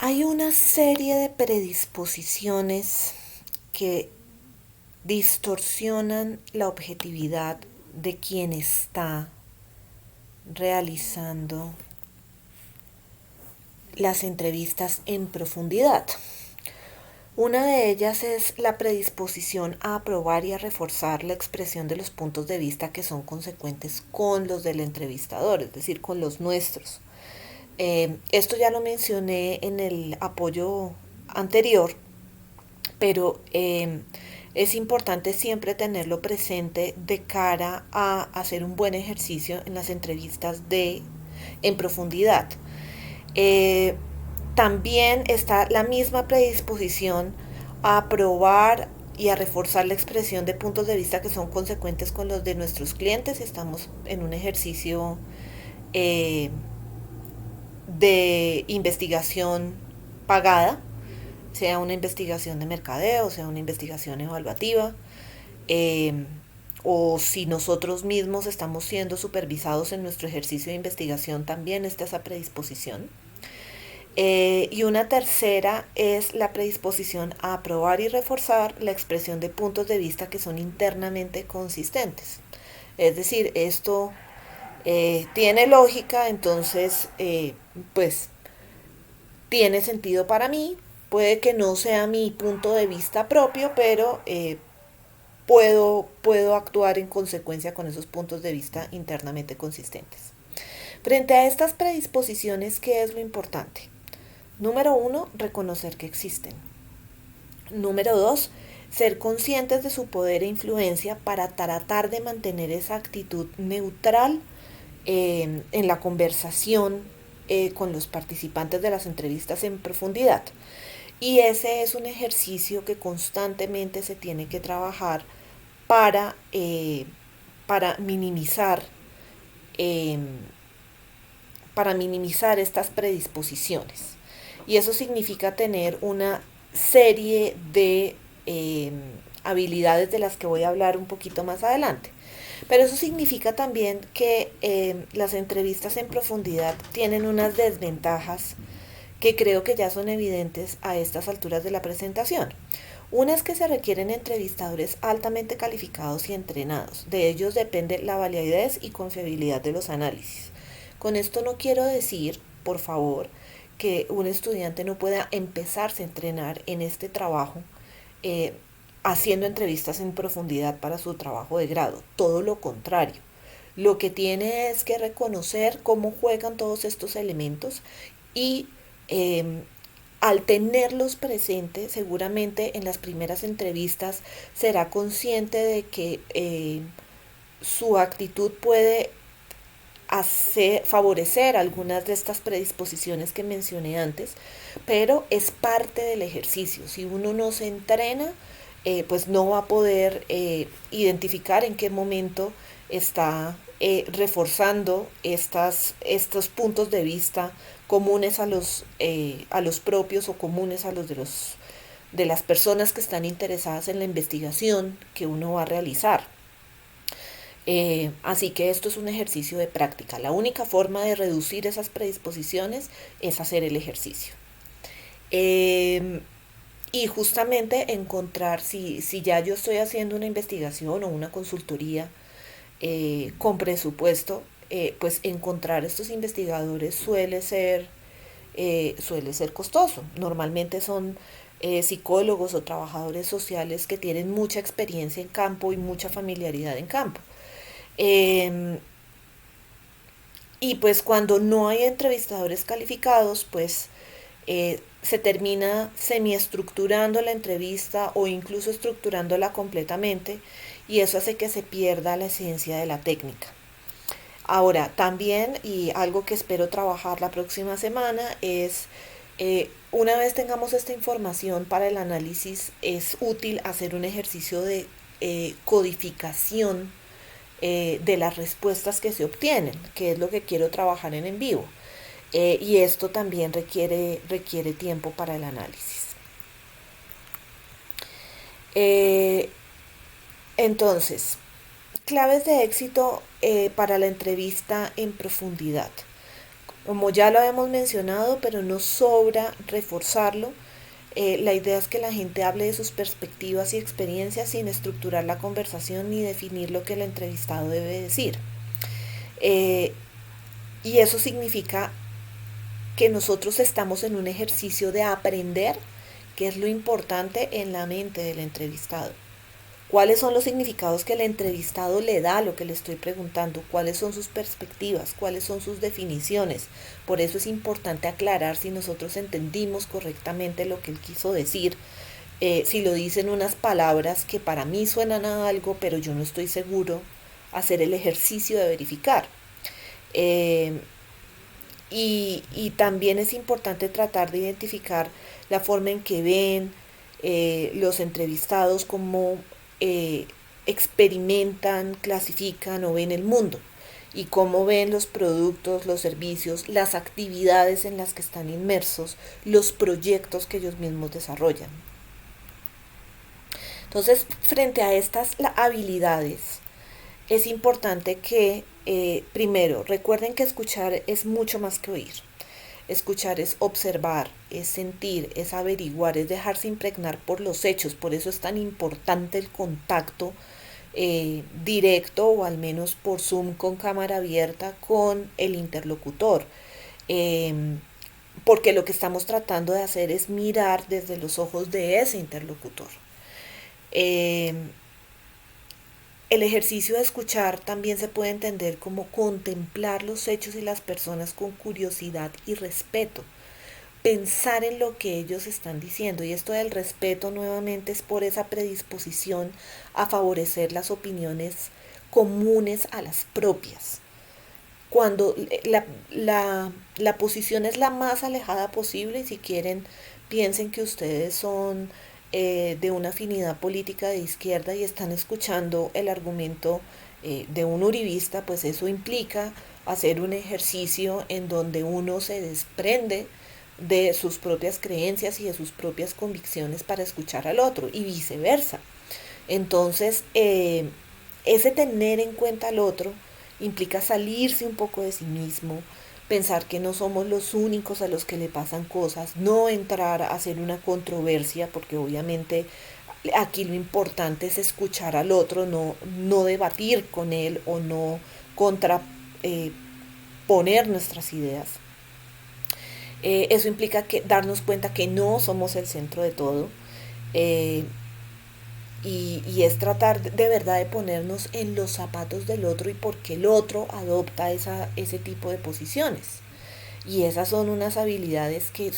Hay una serie de predisposiciones que distorsionan la objetividad de quien está realizando las entrevistas en profundidad. Una de ellas es la predisposición a aprobar y a reforzar la expresión de los puntos de vista que son consecuentes con los del entrevistador, es decir, con los nuestros. Esto ya lo mencioné en el apoyo anterior, pero es importante siempre tenerlo presente de cara a hacer un buen ejercicio en las entrevistas en profundidad. Eh, También está la misma predisposición a aprobar y a reforzar la expresión de puntos de vista que son consecuentes con los de nuestros clientes. Estamos en un ejercicio eh, de investigación pagada, sea una investigación de mercadeo, sea una investigación evaluativa, eh, o si nosotros mismos estamos siendo supervisados en nuestro ejercicio de investigación, también está esa predisposición. Y una tercera es la predisposición a aprobar y reforzar la expresión de puntos de vista que son internamente consistentes. Es decir, esto tiene lógica, entonces pues tiene sentido para mí. Puede que no sea mi punto de vista propio, pero puedo actuar en consecuencia con esos puntos de vista internamente consistentes. Frente a estas predisposiciones, ¿qué es lo importante? Número uno, reconocer que existen. Número dos, ser conscientes de su poder e influencia para tratar de mantener esa actitud neutral en la conversación con los participantes de las entrevistas en profundidad. Y ese es un ejercicio que constantemente se tiene que trabajar para, eh, para minimizar eh, para minimizar estas predisposiciones. Y eso significa tener una serie de habilidades de las que voy a hablar un poquito más adelante. Pero eso significa también que las entrevistas en profundidad tienen unas desventajas que creo que ya son evidentes a estas alturas de la presentación. Una es que se requieren entrevistadores altamente calificados y entrenados. De ellos depende la validez y confiabilidad de los análisis. Con esto no quiero decir, por favor, que un estudiante no pueda empezarse a entrenar en este trabajo eh, haciendo entrevistas en profundidad para su trabajo de grado. Todo lo contrario. Lo que tiene es que reconocer cómo juegan todos estos elementos y eh, al tenerlos presentes, seguramente en las primeras entrevistas será consciente de que su actitud puede favorecer algunas de estas predisposiciones que mencioné antes, pero es parte del ejercicio. Si uno no se entrena, pues no va a poder identificar en qué momento está reforzando estos puntos de vista comunes a los propios o comunes a los de las personas que están interesadas en la investigación que uno va a realizar. Así que esto es un ejercicio de práctica. La única forma de reducir esas predisposiciones es hacer el ejercicio. Y justamente encontrar, si ya yo estoy haciendo una investigación o una consultoría con presupuesto, pues encontrar estos investigadores suele ser costoso. Normalmente son psicólogos o trabajadores sociales que tienen mucha experiencia en campo y mucha familiaridad en campo. Eh, y pues cuando no hay entrevistadores calificados, pues se termina semiestructurando la entrevista o incluso estructurándola completamente y eso hace que se pierda la esencia de la técnica. Ahora, también, y algo que espero trabajar la próxima semana, es una vez tengamos esta información para el análisis, es útil hacer un ejercicio de codificación de las respuestas que se obtienen, que es lo que quiero trabajar en vivo. Y esto también requiere tiempo para el análisis. Eh, entonces, claves de éxito para la entrevista en profundidad. Como ya lo habíamos mencionado, pero no sobra reforzarlo, la idea es que la gente hable de sus perspectivas y experiencias sin estructurar la conversación ni definir lo que el entrevistado debe decir. Eh, y eso significa que nosotros estamos en un ejercicio de aprender, que es lo importante en la mente del entrevistado. ¿Cuáles son los significados que el entrevistado le da a lo que le estoy preguntando? ¿Cuáles son sus perspectivas? ¿Cuáles son sus definiciones? Por eso es importante aclarar si nosotros entendimos correctamente lo que él quiso decir. Si lo dicen unas palabras que para mí suenan a algo, pero yo no estoy seguro, hacer el ejercicio de verificar. Eh, y también es importante tratar de identificar la forma en que ven los entrevistados, cómo eh, experimentan, clasifican o ven el mundo y cómo ven los productos, los servicios, las actividades en las que están inmersos, los proyectos que ellos mismos desarrollan. Entonces, frente a estas habilidades, es importante que, primero, recuerden que escuchar es mucho más que oír. Escuchar es observar, es sentir, es averiguar, es dejarse impregnar por los hechos. Por eso es tan importante el contacto directo o al menos por Zoom con cámara abierta con el interlocutor. Eh, Porque lo que estamos tratando de hacer es mirar desde los ojos de ese interlocutor. Eh, El ejercicio de escuchar también se puede entender como contemplar los hechos y las personas con curiosidad y respeto, pensar en lo que ellos están diciendo. Y esto del respeto nuevamente es por esa predisposición a favorecer las opiniones comunes a las propias. Cuando la posición es la más alejada posible, y si quieren piensen que ustedes son de una afinidad política de izquierda y están escuchando el argumento de un uribista, pues eso implica hacer un ejercicio en donde uno se desprende de sus propias creencias y de sus propias convicciones para escuchar al otro y viceversa. Entonces, ese tener en cuenta al otro implica salirse un poco de sí mismo, pensar que no somos los únicos a los que le pasan cosas, no entrar a hacer una controversia, porque obviamente aquí lo importante es escuchar al otro, no debatir con él o no contraponer nuestras ideas. Eso implica que darnos cuenta que no somos el centro de todo. eh, y es tratar de verdad de ponernos en los zapatos del otro y por qué el otro adopta ese tipo de posiciones. Y esas son unas habilidades que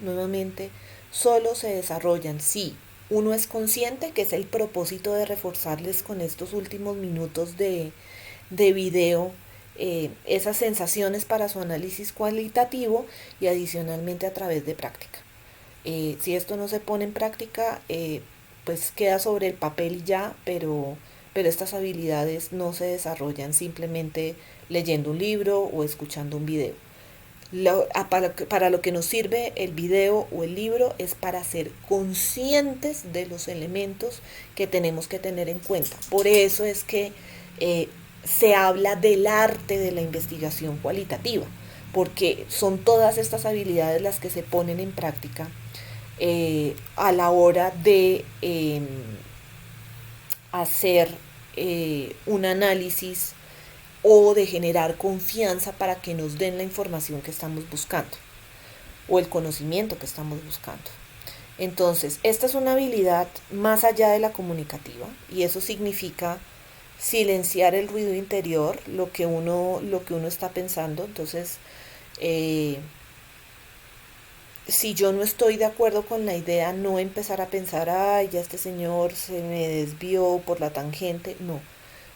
nuevamente, solo se desarrollan si uno es consciente, que es el propósito de reforzarles con estos últimos minutos de video, esas sensaciones para su análisis cualitativo y adicionalmente a través de práctica. Si esto no se pone en práctica, pues queda sobre el papel y ya, pero estas habilidades no se desarrollan simplemente leyendo un libro o escuchando un video. Para lo que nos sirve el video o el libro es para ser conscientes de los elementos que tenemos que tener en cuenta. Por eso es que se habla del arte de la investigación cualitativa, porque son todas estas habilidades las que se ponen en práctica a la hora de hacer un análisis o de generar confianza para que nos den la información que estamos buscando o el conocimiento que estamos buscando. Entonces, esta es una habilidad más allá de la comunicativa y eso significa silenciar el ruido interior, lo que uno está pensando. Entonces, eh, si yo no estoy de acuerdo con la idea, no empezar a pensar, ay, ya este señor se me desvió por la tangente. No,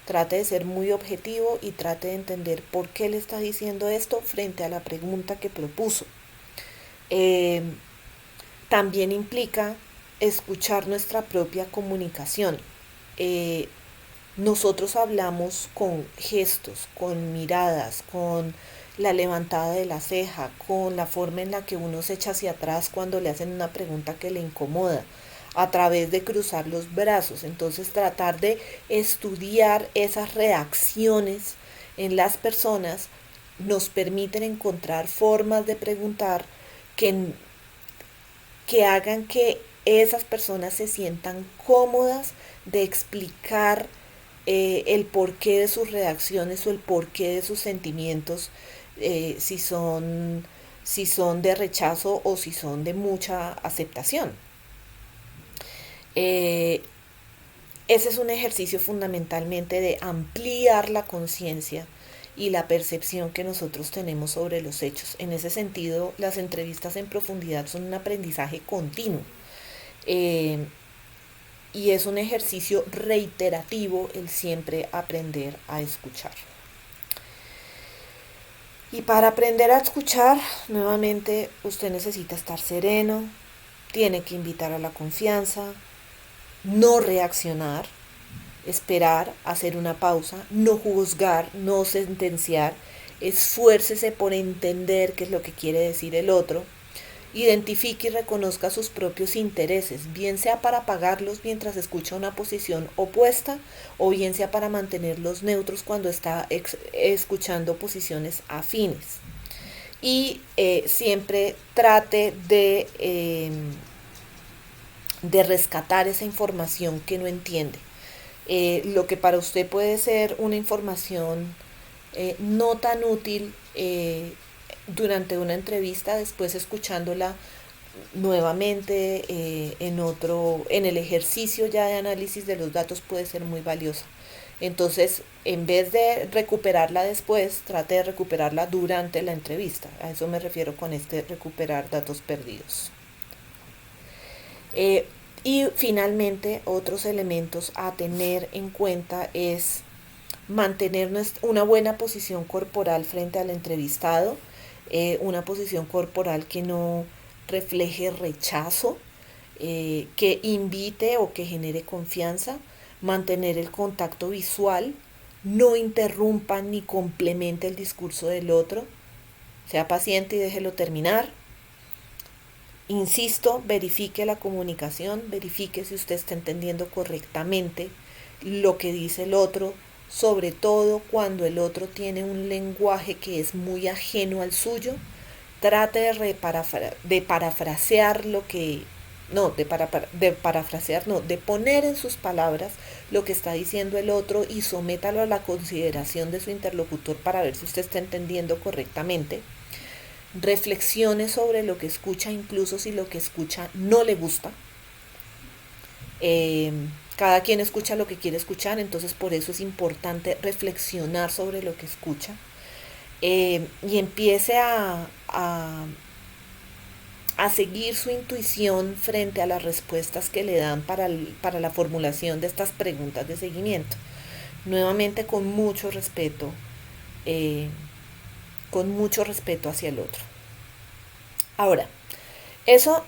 trate de ser muy objetivo y trate de entender por qué le está diciendo esto frente a la pregunta que propuso. Eh, También implica escuchar nuestra propia comunicación. Eh, Nosotros hablamos con gestos, con miradas, con la levantada de la ceja, con la forma en la que uno se echa hacia atrás cuando le hacen una pregunta que le incomoda, a través de cruzar los brazos. Entonces tratar de estudiar esas reacciones en las personas nos permiten encontrar formas de preguntar que, que hagan que esas personas se sientan cómodas de explicar el porqué de sus reacciones o el porqué de sus sentimientos, si si son de rechazo o si son de mucha aceptación. Eh, Ese es un ejercicio fundamentalmente de ampliar la conciencia y la percepción que nosotros tenemos sobre los hechos. En ese sentido, las entrevistas en profundidad son un aprendizaje continuo. Eh, y es un ejercicio reiterativo el siempre aprender a escuchar. Y para aprender a escuchar, nuevamente usted necesita estar sereno, tiene que invitar a la confianza, no reaccionar, esperar, hacer una pausa, no juzgar, no sentenciar, esfuércese por entender qué es lo que quiere decir el otro, identifique y reconozca sus propios intereses, bien sea para pagarlos mientras escucha una posición opuesta o bien sea para mantenerlos neutros cuando está escuchando posiciones afines. Y siempre trate de rescatar esa información que no entiende. Lo que para usted puede ser una información no tan útil durante una entrevista, después escuchándola nuevamente en el ejercicio ya de análisis de los datos puede ser muy valiosa. Entonces, en vez de recuperarla después, trate de recuperarla durante la entrevista. A eso me refiero con recuperar datos perdidos. Eh, y finalmente, otros elementos a tener en cuenta es mantener una buena posición corporal frente al entrevistado, una posición corporal que no refleje rechazo, que invite o que genere confianza, mantener el contacto visual, no interrumpa ni complemente el discurso del otro, sea paciente y déjelo terminar. Insisto, verifique la comunicación, verifique si usted está entendiendo correctamente lo que dice el otro, sobre todo cuando el otro tiene un lenguaje que es muy ajeno al suyo. Trate de parafrasear lo que, no, de parafrasear, no, de poner en sus palabras lo que está diciendo el otro y sométalo a la consideración de su interlocutor para ver si usted está entendiendo correctamente. Reflexione sobre lo que escucha, incluso si lo que escucha no le gusta. Cada quien escucha lo que quiere escuchar, entonces por eso es importante reflexionar sobre lo que escucha. Y empiece a seguir su intuición frente a las respuestas que le dan para la formulación de estas preguntas de seguimiento. Nuevamente eh, con mucho respeto hacia el otro. Ahora, eso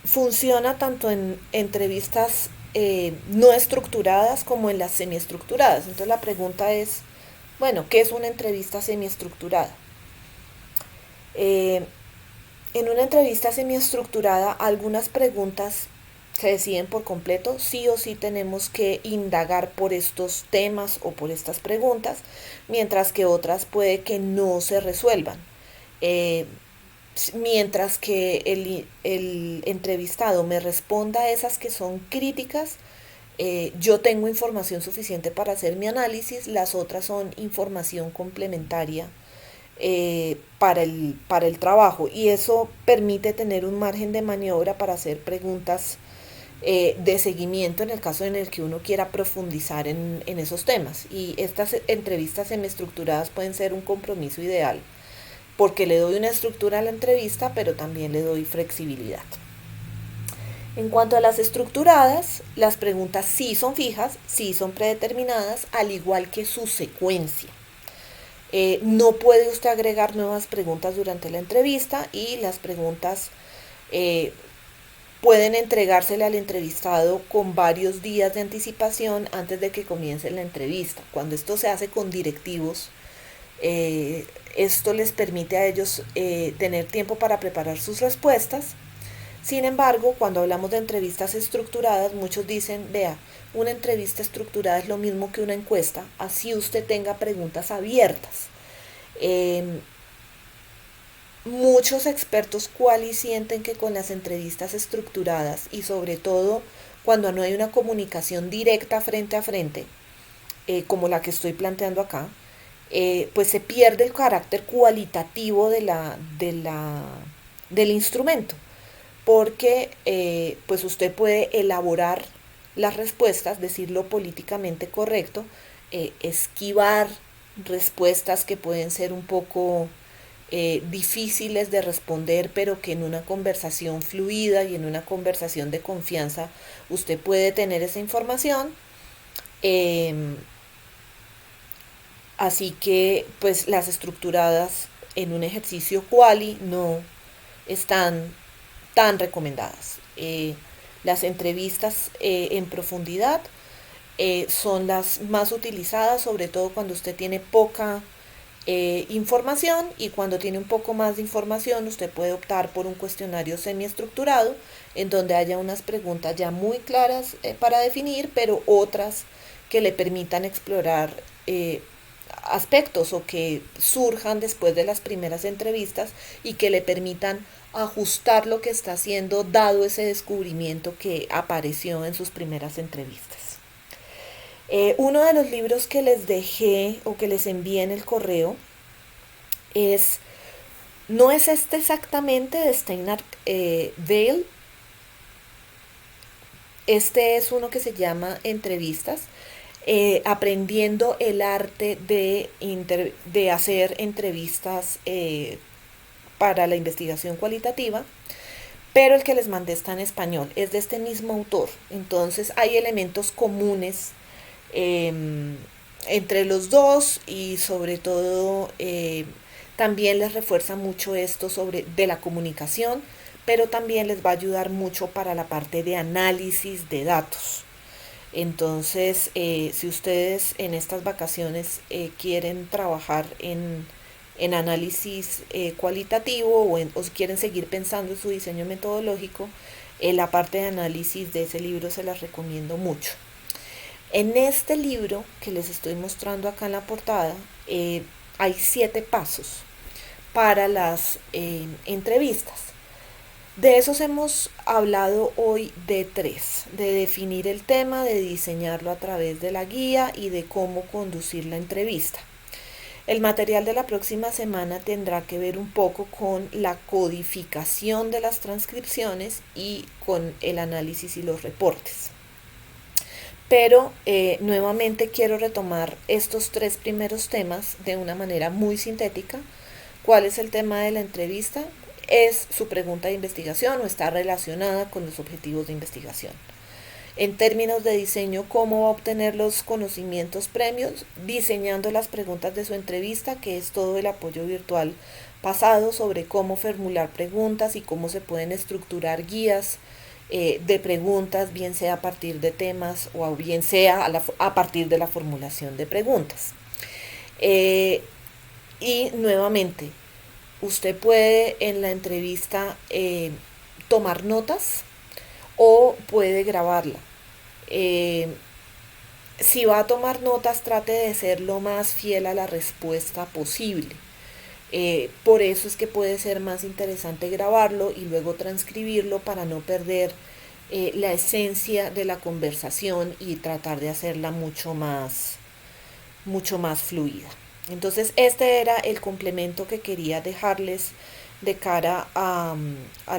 funciona tanto en entrevistas no estructuradas como en las semiestructuradas. Entonces la pregunta es, bueno, ¿qué es una entrevista semiestructurada? En una entrevista semiestructurada, algunas preguntas se deciden por completo, sí o sí tenemos que indagar por estos temas o por estas preguntas, mientras que otras puede que no se resuelvan. Mientras que el entrevistado me responda a esas que son críticas, yo tengo información suficiente para hacer mi análisis, las otras son información complementaria para el trabajo y eso permite tener un margen de maniobra para hacer preguntas de seguimiento en el caso en el que uno quiera profundizar en esos temas. Y estas entrevistas semiestructuradas pueden ser un compromiso ideal porque le doy una estructura a la entrevista, pero también le doy flexibilidad. En cuanto a las estructuradas, las preguntas sí son fijas, sí son predeterminadas, al igual que su secuencia. No puede usted agregar nuevas preguntas durante la entrevista y las preguntas pueden entregársele al entrevistado con varios días de anticipación antes de que comience la entrevista. Cuando esto se hace con directivos, esto les permite a ellos tener tiempo para preparar sus respuestas. Sin embargo, cuando hablamos de entrevistas estructuradas, muchos dicen, vea, una entrevista estructurada es lo mismo que una encuesta, así usted tenga preguntas abiertas. Em, Muchos expertos quali sienten que con las entrevistas estructuradas y sobre todo cuando no hay una comunicación directa frente a frente, como la que estoy planteando acá, pues se pierde el carácter cualitativo del instrumento, porque pues usted puede elaborar las respuestas, decirlo políticamente correcto, esquivar respuestas que pueden ser un poco difíciles de responder, pero que en una conversación fluida y en una conversación de confianza usted puede tener esa información. Eh, Así que pues las estructuradas en un ejercicio quali no están tan recomendadas. Las entrevistas en profundidad son las más utilizadas, sobre todo cuando usted tiene poca información, y cuando tiene un poco más de información usted puede optar por un cuestionario semiestructurado en donde haya unas preguntas ya muy claras para definir, pero otras que le permitan explorar aspectos o que surjan después de las primeras entrevistas y que le permitan ajustar lo que está haciendo dado ese descubrimiento que apareció en sus primeras entrevistas. Uno de los libros que les dejé o que les envié en el correo es, no es este exactamente de Steinhardt Dale, este es uno que se llama Entrevistas, aprendiendo el arte de hacer entrevistas para la investigación cualitativa, pero el que les mandé está en español, es de este mismo autor, entonces hay elementos comunes eh, entre los dos, y sobre todo también les refuerza mucho esto sobre de la comunicación, pero también les va a ayudar mucho para la parte de análisis de datos. Entonces, si ustedes en estas vacaciones quieren trabajar en análisis cualitativo o quieren seguir pensando en su diseño metodológico, la parte de análisis de ese libro se las recomiendo mucho. En este libro que les estoy mostrando acá en la portada, hay 7 pasos para las entrevistas. De esos hemos hablado hoy de 3: de definir el tema, de diseñarlo a través de la guía y de cómo conducir la entrevista. El material de la próxima semana tendrá que ver un poco con la codificación de las transcripciones y con el análisis y los reportes. Pero nuevamente quiero retomar estos 3 primeros temas de una manera muy sintética. ¿Cuál es el tema de la entrevista? Es su pregunta de investigación o está relacionada con los objetivos de investigación. En términos de diseño, ¿cómo va a obtener los conocimientos premios? Diseñando las preguntas de su entrevista, que es todo el apoyo virtual pasado sobre cómo formular preguntas y cómo se pueden estructurar guías de preguntas, bien sea a partir de temas o bien sea a partir de la formulación de preguntas. Y nuevamente, usted puede en la entrevista tomar notas o puede grabarla. Si va a tomar notas, trate de ser lo más fiel a la respuesta posible. Por eso es que puede ser más interesante grabarlo y luego transcribirlo para no perder la esencia de la conversación y tratar de hacerla mucho más fluida. Entonces este era el complemento que quería dejarles de cara a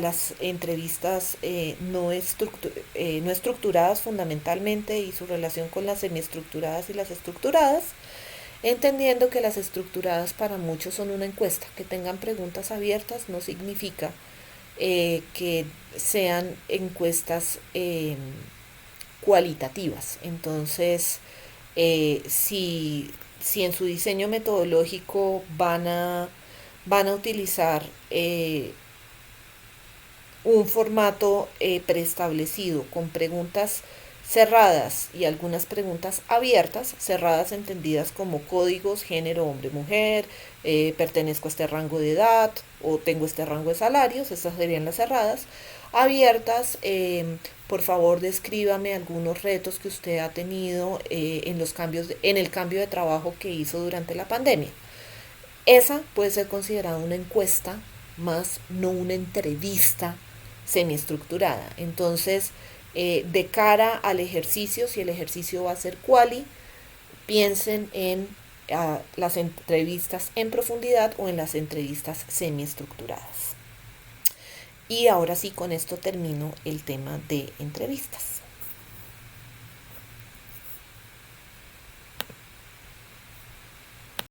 las entrevistas no estructuradas fundamentalmente y su relación con las semiestructuradas y las estructuradas, entendiendo que las estructuradas para muchos son una encuesta. Que tengan preguntas abiertas no significa que sean encuestas cualitativas. Entonces, si en su diseño metodológico van a utilizar un formato preestablecido con preguntas cerradas y algunas preguntas abiertas, cerradas entendidas como códigos, género, hombre, mujer, pertenezco a este rango de edad o tengo este rango de salarios, estas serían las cerradas. Abiertas, por favor descríbame algunos retos que usted ha tenido en el cambio de trabajo que hizo durante la pandemia. Esa puede ser considerada una encuesta más no una entrevista semiestructurada. Entonces, de cara al ejercicio, si el ejercicio va a ser quali, piensen en las entrevistas en profundidad o en las entrevistas semiestructuradas. Y ahora sí, con esto termino el tema de entrevistas.